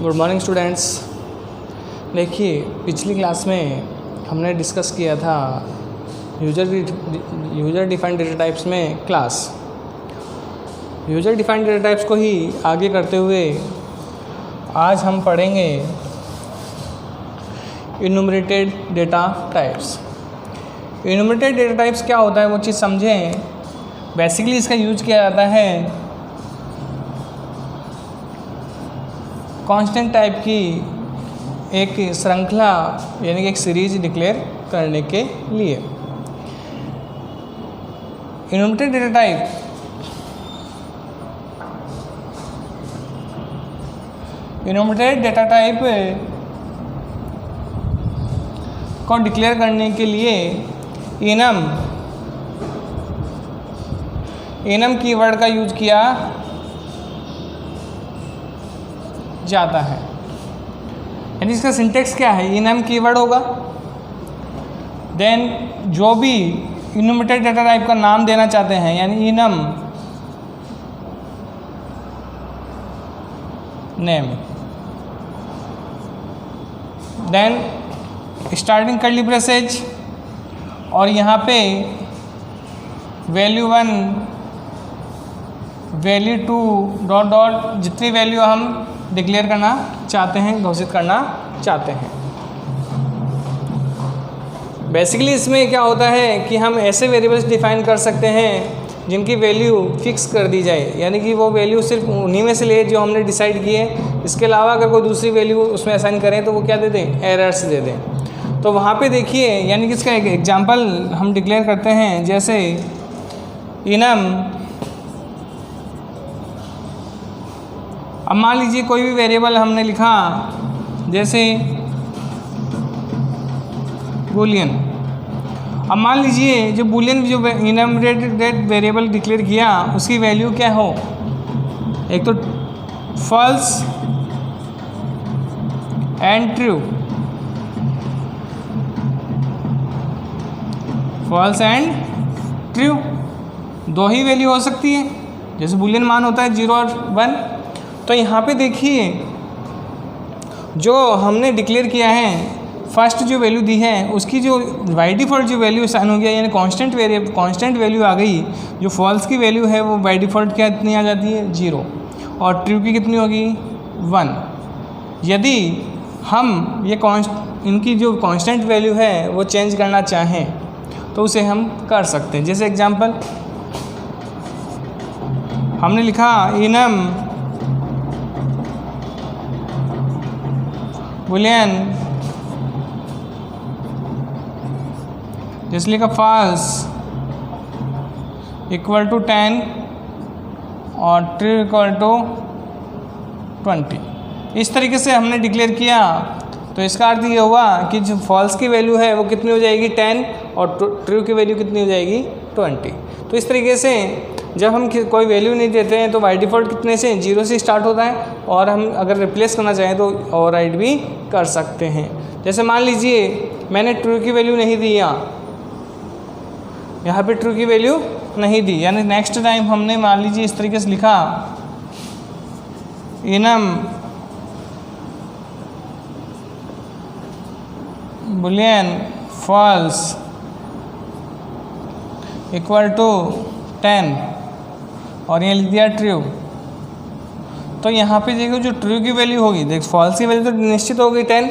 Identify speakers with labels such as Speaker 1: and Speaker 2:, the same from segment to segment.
Speaker 1: Good morning students. देखिए, पिछली class में हमने डिस्कस किया था यूज़र डिफाइंड डेटा टाइप्स में class. User defined data types को ही आगे करते हुए आज हम पढ़ेंगे enumerated data types. Enumerated data types क्या होता है वो चीज़ समझें। बेसिकली इसका यूज किया जाता है कांस्टेंट टाइप की एक श्रृंखला यानी कि एक सीरीज डिक्लेयर करने के लिए। इन्यूमरेटेड डेटा टाइप को डिक्लेयर करने के लिए enum कीवर्ड का यूज किया जाता है। यानी इसका सिंटेक्स क्या है, enum कीवर्ड होगा, देन जो भी इन्यूमरेटेड डेटा टाइप का नाम देना चाहते हैं यानी enum name, then starting curly braces और यहाँ पे वैल्यू 1 वैल्यू 2 डॉट डॉट जितनी वैल्यू हम डिक्लेयर करना चाहते हैं, घोषित करना चाहते हैं। बेसिकली इसमें क्या होता है कि हम ऐसे वेरिएबल्स डिफाइन कर सकते हैं जिनकी वैल्यू फिक्स कर दी जाए, यानी कि वो वैल्यू सिर्फ उन्हीं में से ले जो हमने डिसाइड किए। इसके अलावा अगर कोई दूसरी वैल्यू उसमें असाइन करें तो वो क्या दे दें, एरर्स दे दें। तो वहाँ पे देखिए, यानी कि इसका एक एग्जांपल हम डिक्लेयर करते हैं, जैसे enum। अब मान लीजिए कोई भी वेरिएबल हमने लिखा जैसे बूलियन। अब मान लीजिए जो बूलियन जो इन्यूमरेटेड वेरिएबल डिक्लेयर किया उसकी वैल्यू क्या हो, एक तो false and true, false and true दो ही वैल्यू हो सकती है। जैसे बूलियन मान होता है 0 और 1। तो यहाँ पे देखिए जो हमने डिक्लेयर किया है, फर्स्ट जो वैल्यू दी है उसकी जो बाई डिफ़ॉल्ट जो वैल्यू असाइन हो गया यानी कांस्टेंट वैल्यू आ गई। जो फॉल्स की वैल्यू है वो बाई डिफ़ॉल्ट क्या कितनी आ जाती है, 0, और ट्रू की कितनी होगी, 1। यदि हम ये इनकी जो कांस्टेंट वैल्यू है वो चेंज करना चाहें तो उसे हम कर सकते हैं। जैसे एग्जांपल हमने लिखा enum बूलियन, जैसे लिखा फॉल्स इक्वल टू 10 और ट्रू इक्वल टू 20। इस तरीके से हमने डिक्लेयर किया तो इसका अर्थ ये हुआ कि जो फॉल्स की वैल्यू है वो कितनी हो जाएगी, 10, और ट्रू की वैल्यू कितनी हो जाएगी, 20। तो इस तरीके से जब हम कोई वैल्यू नहीं देते हैं तो बाई डिफ़ॉल्ट कितने से, 0 से स्टार्ट होता है, और हम अगर रिप्लेस करना चाहें तो ओवरराइड भी कर सकते हैं। जैसे मान लीजिए मैंने ट्रू की वैल्यू नहीं दी, यहाँ पे ट्रू की वैल्यू नहीं दी, यानी नेक्स्ट टाइम हमने मान लीजिए इस तरीके से लिखा enum Boolean false equal to 10 और यहाँ लिख दिया ट्रू। तो यहाँ पे देखो जो ट्रू की वैल्यू होगी, देख फॉल्स की वैल्यू तो निश्चित हो गई 10,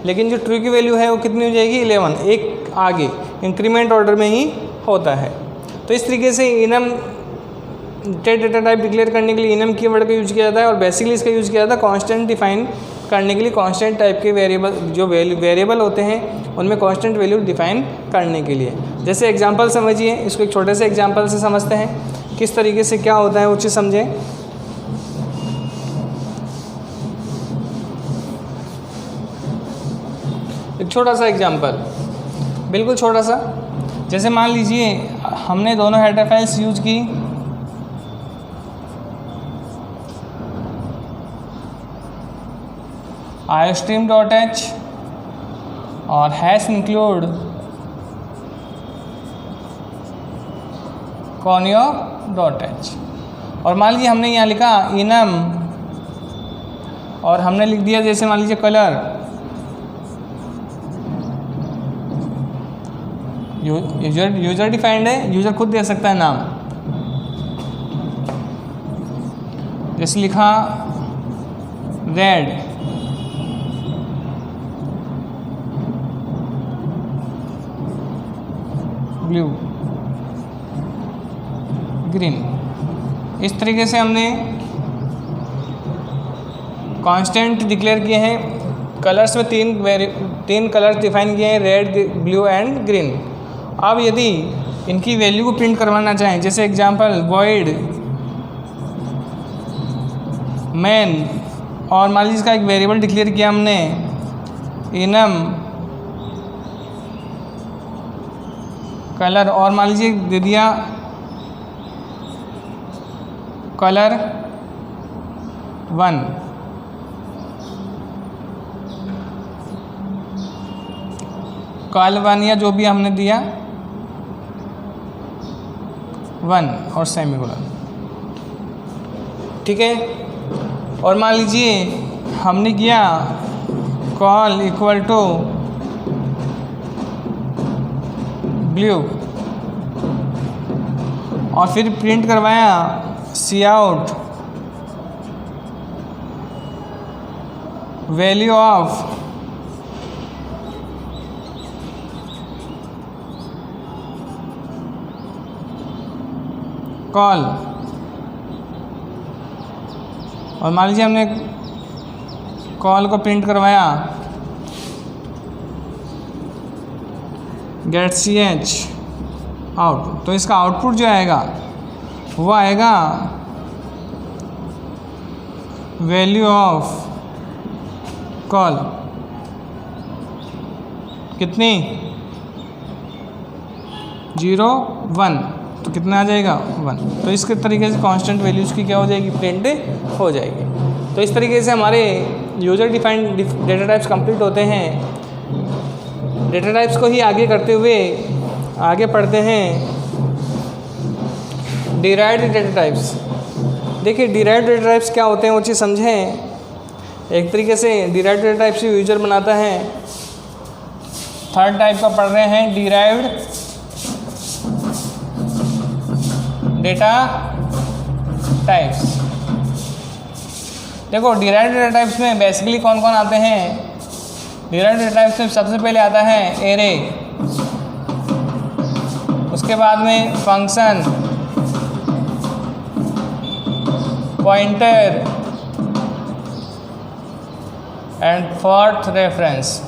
Speaker 1: लेकिन जो ट्रू की वैल्यू है वो कितनी हो जाएगी, 11, एक आगे इंक्रीमेंट ऑर्डर में ही होता है। तो इस तरीके से इन्यूमरेटेड डेटा टाइप डिक्लेयर करने के लिए enum कीवर्ड का यूज किया जाता है, और बेसिकली इसका यूज किया जाता है कांस्टेंट डिफाइन करने के लिए। कांस्टेंट टाइप के वेरिएबल जो वेरिएबल होते हैं उनमें कांस्टेंट वैल्यू डिफाइन करने के लिए। जैसे एग्जांपल समझिए, इसको एक छोटे से एग्जांपल से समझते हैं किस तरीके से क्या होता है वो चीज़ समझें। एक छोटा सा एग्जांपल, बिल्कुल छोटा सा। जैसे मान लीजिए हमने दोनों हेडर फाइल्स यूज की, iostream.h और #include conio.h। और मान लीजिए हमने यहाँ लिखा enum और हमने लिख दिया जैसे मान लीजिए कलर, यूजर डिफाइंड है, यूजर खुद दे सकता है नाम। जैसे लिखा रेड, ब्लू, ग्रीन। इस तरीके से हमने कांस्टेंट डिक्लेयर किए हैं। कलर्स में तीन कलर्स डिफाइन किए हैं, रेड, ब्लू एंड ग्रीन। अब यदि इनकी वैल्यू को प्रिंट करवाना चाहें, जैसे एग्जांपल वॉइड मैन, और मान लीजिए इसका एक वेरिएबल डिक्लेयर किया हमने इनम कलर, और मान लीजिए दे दिया कलर 1। कल 1 या जो भी हमने दिया 1 और सेमीकोलन, ठीक है। और मान लीजिए हमने किया कॉल इक्वल टू ब्लू और फिर प्रिंट करवाया सी आउट वैल्यू ऑफ कॉल, और मान लीजिए हमने कॉल को प्रिंट करवाया गेट सी एच आउट, तो इसका आउटपुट जो आएगा वो आएगा वैल्यू ऑफ कॉल कितनी 0 1, तो कितना आ जाएगा 1। तो इसके तरीके से कांस्टेंट वैल्यूज़ की क्या हो जाएगी, प्रिंट हो जाएगी। तो इस तरीके से हमारे user defined data types complete होते हैं। डेटा टाइप्स को ही आगे करते हुए आगे पढ़ते हैं डिराइव्ड डेटा टाइप्स। देखिए डिराइव्ड डेटा टाइप्स क्या होते हैं वो चीज़ समझें। एक तरीके से डिराइव्ड डेटा टाइप्स यूजर बनाता है। थर्ड टाइप का पढ़ रहे हैं डिराइव्ड डेटा टाइप्स। देखो डिराइव्ड डेटा टाइप्स में बेसिकली कौन कौन आते हैं। डिराइव्ड डेटा टाइप्स में सबसे पहले आता है एरे, उसके बाद में function, pointer and fourth reference.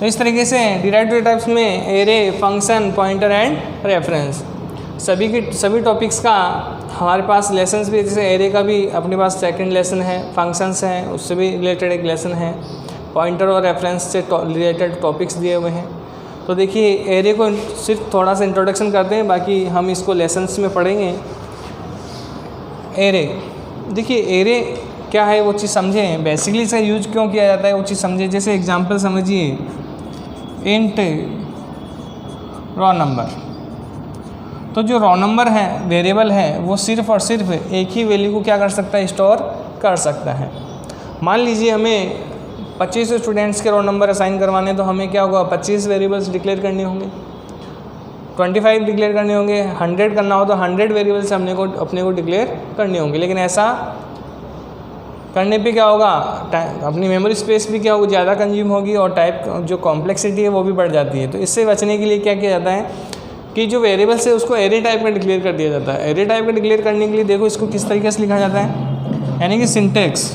Speaker 1: तो इस तरीके से डिराइव्ड डेटा टाइप्स में array, function, pointer and reference सभी टॉपिक्स का हमारे पास लेसन्स भी, जैसे एरे का भी अपने पास सेकंड लेसन है, फंक्शंस हैं उससे भी रिलेटेड एक लेसन है, पॉइंटर और रेफरेंस से रिलेटेड टॉपिक्स दिए हुए हैं। तो देखिए एरे को सिर्फ थोड़ा सा इंट्रोडक्शन करते हैं, बाकी हम इसको लेसन्स में पढ़ेंगे। एरे, देखिए एरे क्या है वो चीज़ समझें, बेसिकली इसे यूज क्यों किया जाता है वो चीज़ समझें। जैसे एग्जांपल समझिए इंट रॉ नंबर, तो जो रॉ नंबर है वेरिएबल है वो सिर्फ और सिर्फ एक ही वैल्यू को क्या कर सकता है, स्टोर कर सकता है। मान लीजिए हमें 25 स्टूडेंट्स के रॉ नंबर असाइन करवाने, तो हमें क्या होगा 25 वेरिएबल्स डिक्लेयर करने होंगे, 25 डिक्लेयर करने होंगे, 100 करना हो तो 100 वेरिएबल्स अपने को डिक्लेयर करने होंगे। लेकिन ऐसा करने पे क्या होगा, अपनी मेमोरी स्पेस भी क्या होगी, ज़्यादा कंज्यूम होगी और टाइप जो कॉम्प्लेक्सिटी है वो भी बढ़ जाती है। तो इससे बचने के लिए क्या किया जाता है कि जो वेरिएबल्स है उसको एरे टाइप में डिक्लेयर कर दिया जाता है। एरे टाइप में डिक्लेयर करने के लिए देखो इसको किस तरीके से लिखा जाता है, यानी कि सिंटेक्स।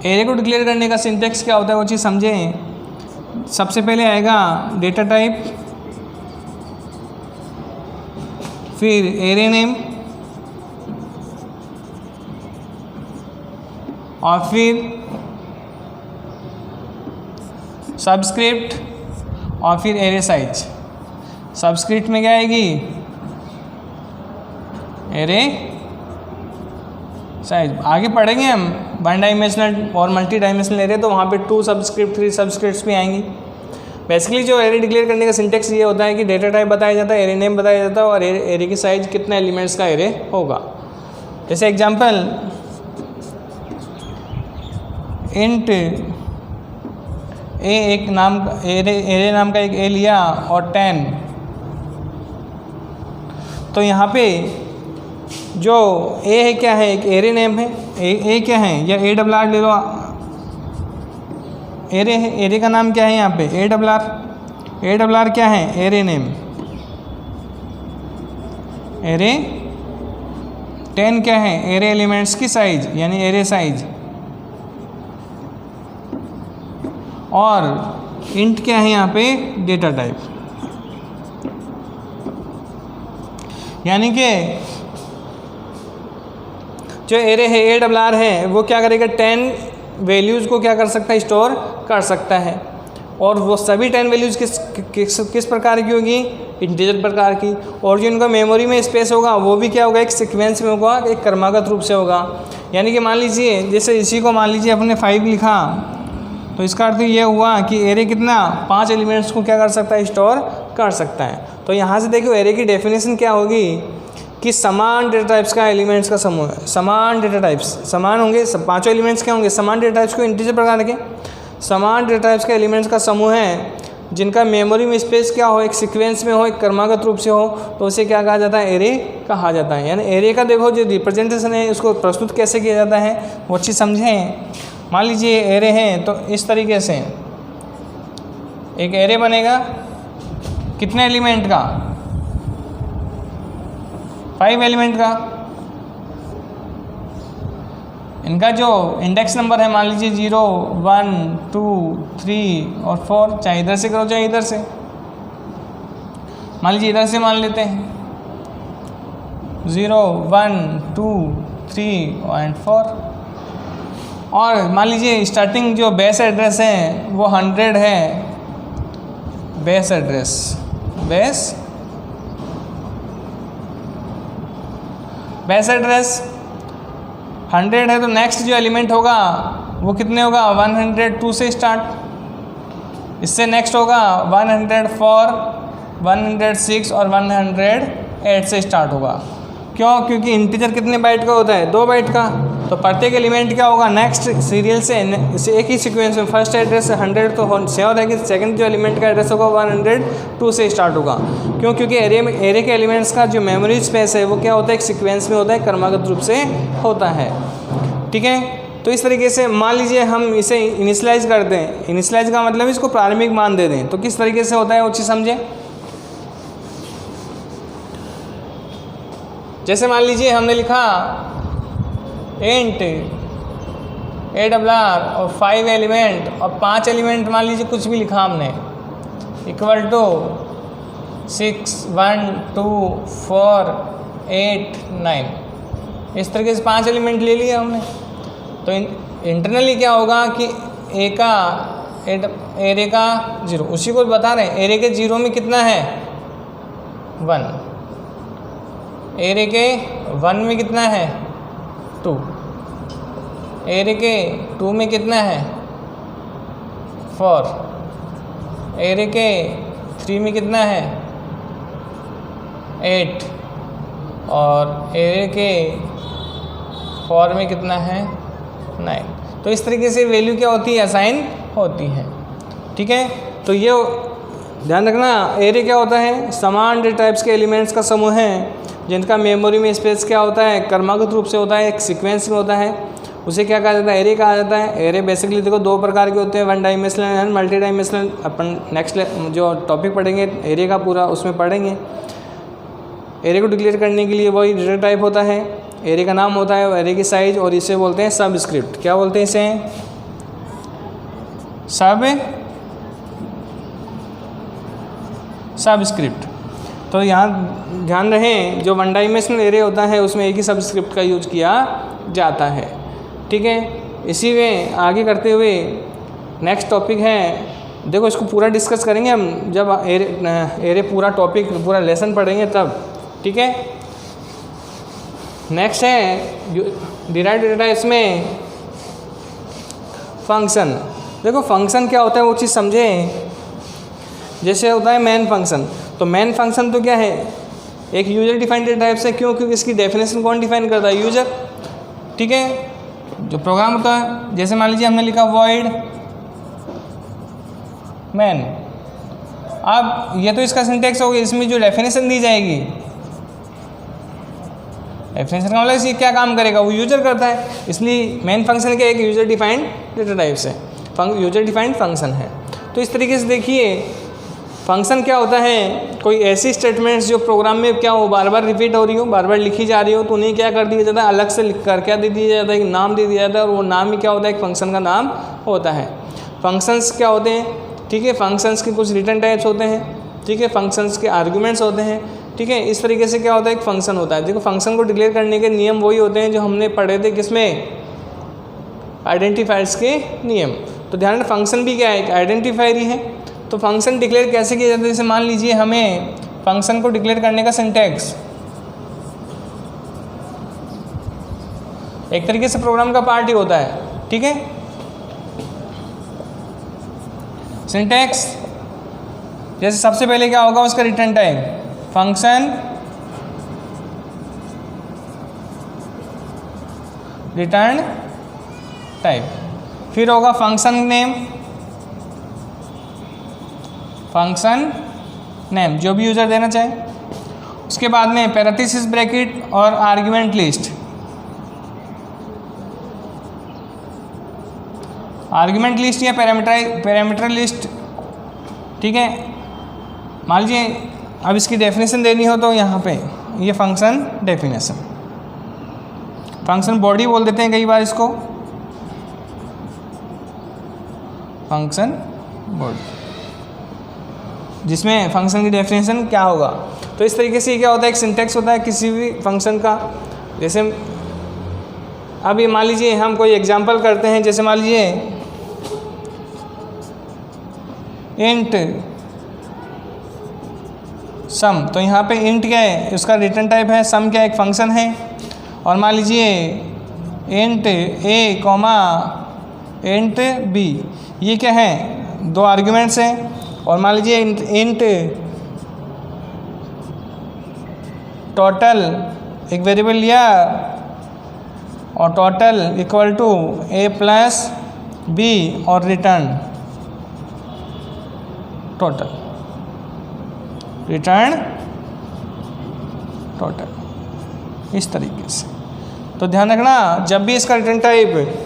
Speaker 1: एरे को डिक्लेयर करने का सिंटेक्स क्या होता है वो चीज़ समझें। सबसे पहले आएगा डेटा टाइप, फिर एरे नेम, और फिर सबस्क्रिप्ट, और फिर एरे साइज। सबस्क्रिप्ट में क्या आएगी, एरे साइज। आगे पढ़ेंगे हम 1 डायमेंशनल और मल्टी डायमेंशनल एरे, तो वहाँ पे 2 सबस्क्रिप्ट 3 सबस्क्रिप्ट्स भी आएंगी। बेसिकली जो एरे डिक्लेयर करने का सिंटेक्स ये होता है कि डेटा टाइप बताया जाता है, एरे नेम बताया जाता है और एरे की साइज कितने एलिमेंट्स का एरे होगा। जैसे एग्जांपल इंट ए, एक नाम एरे नाम का एक ए लिया और 10, तो यहाँ पे जो ए है क्या है, एक एरे नेम है, ए क्या है, या ए डबल आर ले लो, एरे है, एरे का नाम क्या है यहाँ पे ए डबल आर क्या है, एरे नेम, एरे 10 क्या है, एरे एलिमेंट्स की साइज यानी एरे साइज, और इंट क्या है यहाँ पे, डेटा टाइप। यानी कि जो एरे है ए डबल आर है वो क्या करेगा, 10 वैल्यूज़ को क्या कर सकता है, स्टोर कर सकता है, और वो सभी 10 वैल्यूज़ किस प्रकार की होगी, इंटीजर प्रकार की, और जो इनका मेमोरी में स्पेस होगा वो भी क्या होगा, एक सीक्वेंस में होगा, एक क्रमागत रूप से होगा। यानी कि मान लीजिए जैसे इसी को मान लीजिए अपने 5 लिखा, तो इसका अर्थ ये हुआ कि एरे कितना 5 एलिमेंट्स को क्या कर सकता है, स्टोर कर सकता है। तो यहाँ से देखो एरे की डेफिनेशन क्या होगी कि समान डेटा टाइप्स का एलिमेंट्स का समूह है। समान डेटा टाइप्स समान होंगे, सब 5 एलिमेंट्स क्या होंगे, समान डेटा टाइप्स को इंटीजर प्रकार के समान डेटा टाइप्स के एलिमेंट्स का समूह है जिनका मेमोरी में स्पेस क्या हो, एक सीक्वेंस में हो, एक क्रमागत रूप से हो, तो उसे क्या कहा जाता है, एरे कहा जाता है। यानी एरे का देखो जो रिप्रेजेंटेशन है उसको प्रस्तुत कैसे किया जाता है वो अच्छी समझें। मान लीजिए एरे है तो इस तरीके से एक एरे बनेगा, कितने एलिमेंट का, 5 एलिमेंट का। इनका जो इंडेक्स नंबर है मान लीजिए 0, 1, 2, 3 और 4, चाहे इधर से करो चाहे इधर से, मान लीजिए इधर से मान लेते हैं 0, 1, 2, 3 एंड 4। और मान लीजिए स्टार्टिंग जो बेस एड्रेस है वो 100 है, बेस एड्रेस, बेस एड्रेस 100 है, तो नेक्स्ट जो एलिमेंट होगा वो कितने होगा, 102 से स्टार्ट, इससे नेक्स्ट होगा 104, 106 और 108 से स्टार्ट होगा। क्यों, क्योंकि इंटीजर कितने बाइट का होता है, 2 बाइट का, तो प्रत्येक एलिमेंट क्या होगा, नेक्स्ट सीरियल से एक ही सीक्वेंस में फर्स्ट एड्रेस 100 तो श्योर है कि सेकंड जो एलिमेंट का एड्रेस होगा 102 से स्टार्ट होगा। क्यों, क्योंकि एरे के एलिमेंट्स का जो मेमोरी स्पेस है वो क्या होता है, एक सीक्वेंस में होता है, क्रमागत रूप से होता है। ठीक है, तो इस तरीके से मान लीजिए हम इसे इनिशियलाइज कर दें, इनिशियलाइज का मतलब इसको प्रारंभिक मान दे दें, तो किस तरीके से होता है वो चीज़ समझें। जैसे मान लीजिए हमने लिखा इंट ए डबल आर और 5 एलिमेंट और 5 एलिमेंट मान लीजिए कुछ भी लिखा हमने, इक्वल टू 6, 1, 2, 4, 8, 9, इस तरीके से 5 एलिमेंट ले लिए हमने। तो इंटरनली क्या होगा कि एरे का 0, उसी को बता रहे हैं, एरे के 0 में कितना है, 1, एरे के 1 में कितना है, 2, एरे के 2 में कितना है, 4, एरे के 3 में कितना है, 8, और एरे के 4 में कितना है, 9। तो इस तरीके से वैल्यू क्या होती है, असाइन होती है। ठीक है, तो ये ध्यान रखना, एरे क्या होता है, समान डेटा टाइप्स के एलिमेंट्स का समूह है जिनका मेमोरी में स्पेस क्या होता है, क्रमागत रूप से होता है, एक सीक्वेंस में होता है, उसे क्या कहा जाता है, एरे कहा जाता है। एरे बेसिकली देखो 2 प्रकार के होते हैं, 1 dimensional and multi dimensional. Upon next जो टॉपिक पढ़ेंगे एरे का पूरा उसमें पढ़ेंगे। एरे को डिक्लेयर करने के लिए वही डेटा टाइप होता है, एरे का नाम होता है, एरे की साइज, और इसे बोलते हैं सबस्क्रिप्ट। क्या बोलते हैं इसे, सबस्क्रिप्ट। तो यहाँ ध्यान रहे, जो 1 डायमेंशनल एरे होता है उसमें एक ही सबस्क्रिप्ट का यूज किया जाता है। ठीक है, इसी में आगे करते हुए नेक्स्ट टॉपिक है, देखो इसको पूरा डिस्कस करेंगे हम जब एरे पूरा टॉपिक पूरा लेसन पढ़ेंगे तब। ठीक है, नेक्स्ट है डिराइव्ड डेटा टाइप्स में फंक्शन। देखो फंक्शन क्या होता है वो चीज़ समझें जैसे होता है मेन फंक्शन, तो मेन फंक्शन तो क्या है, एक यूजर डिफाइंड डेटा टाइप से, क्यों, क्योंकि इसकी डेफिनेशन कौन डिफाइन करता है, यूजर। ठीक है, जो प्रोग्राम होता है, जैसे मान लीजिए हमने लिखा वॉइड मैन, अब ये तो इसका सिंटेक्स हो गया, इसमें जो डेफिनेशन दी जाएगी, डेफिनेशन का मतलब ये क्या काम करेगा, वो यूजर करता है, इसलिए मेन फंक्शन क्या एक यूजर डिफाइंड डेटा टाइप से यूजर डिफाइंड फंक्शन है। तो इस तरीके से देखिए फंक्शन क्या होता है, कोई ऐसी स्टेटमेंट्स जो प्रोग्राम में क्या हो, बार बार रिपीट हो रही हो, बार बार लिखी जा रही हो, तो उन्हें क्या कर दिया जाता है, अलग से लिख कर क्या दे दिया जाता है, एक नाम दे दिया जाता है, और वो नाम ही क्या होता है, एक फंक्शन का नाम होता है। फंक्शंस क्या होते हैं, ठीक है, फंक्शंस के कुछ रिटर्न टाइप्स होते हैं, ठीक है, फंक्शंस के आर्गूमेंट्स होते हैं, ठीक है, इस तरीके से क्या होता है, एक फंक्शन होता है। देखो फंक्शन को डिक्लेयर करने के नियम वही होते हैं जो हमने पढ़े थे किसमें, आइडेंटिफायर्स के नियम। तो ध्यान रखना फंक्शन भी क्या है, एक आइडेंटिफायर ही है। तो फंक्शन डिक्लेयर कैसे किया जाता है, जैसे मान लीजिए हमें फंक्शन को डिक्लेयर करने का सिंटैक्स एक तरीके से प्रोग्राम का पार्ट ही होता है, ठीक है। सिंटैक्स जैसे सबसे पहले क्या होगा, उसका return type function return type, फिर होगा फंक्शन नेम, फंक्शन नेम जो भी यूज़र देना चाहे, उसके बाद में पैरेंथेसिस ब्रैकेट और आर्गुमेंट लिस्ट। आर्गुमेंट लिस्ट या पैरामीटर लिस्ट, ठीक है। मान लीजिए अब इसकी डेफिनेशन देनी हो तो यहाँ पे ये फंक्शन डेफिनेशन, फंक्शन बॉडी बोल देते हैं कई बार इसको, फंक्शन बॉडी, जिसमें फंक्शन की डेफिनेशन क्या होगा। तो इस तरीके से क्या होता है, एक सिंटैक्स होता है किसी भी फंक्शन का। जैसे अब ये मान लीजिए हम कोई एग्जांपल करते हैं, जैसे मान लीजिए इंट सम, तो यहाँ पे इंट क्या है, उसका रिटर्न टाइप है, सम क्या एक फंक्शन है। और मान लीजिए इंट ए कॉमा इंट बी, ये क्या है, दो आर्ग्यूमेंट्स हैं। और मान लीजिए इंट टोटल एक वेरिएबल लिया और total equal to A plus B और रिटर्न टोटल, रिटर्न टोटल, इस तरीके से। तो ध्यान रखना जब भी इसका return type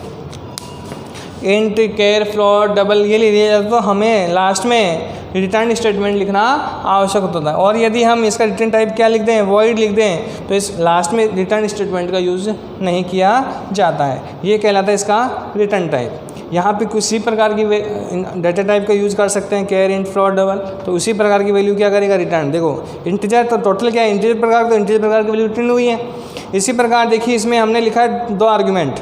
Speaker 1: int char float double ये ले लिया जाता तो हमें लास्ट में रिटर्न स्टेटमेंट लिखना आवश्यक होता है। और यदि हम इसका रिटर्न टाइप क्या लिख दें, वॉइड लिख दें, तो इस लास्ट में रिटर्न स्टेटमेंट का यूज़ नहीं किया जाता है। ये कहलाता है इसका रिटर्न टाइप। यहाँ पे किसी प्रकार की डेटा टाइप का यूज़ कर सकते हैं, केयर इंट फ्लोट डबल, तो उसी प्रकार की वैल्यू क्या करेगा, रिटर्न। देखो इंटीजर तो टोटल क्या है, इंटीजर प्रकार, तो इंटीजर प्रकार की वैल्यू रिटर्न हुई है। इसी प्रकार देखिए इसमें हमने लिखा है दो आर्ग्यूमेंट,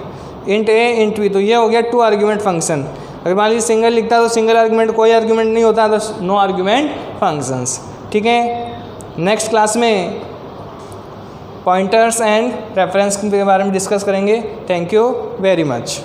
Speaker 1: इंट ए इंट बी, तो ये हो गया टू आर्ग्यूमेंट फंक्शन। अगर मान लीजिए सिंगल लिखता है तो सिंगल आर्ग्यूमेंट, कोई आर्ग्यूमेंट नहीं होता तो नो आर्ग्यूमेंट फंक्शंस, ठीक है। नेक्स्ट क्लास में पॉइंटर्स एंड रेफरेंस के बारे में डिस्कस करेंगे। Thank you very much.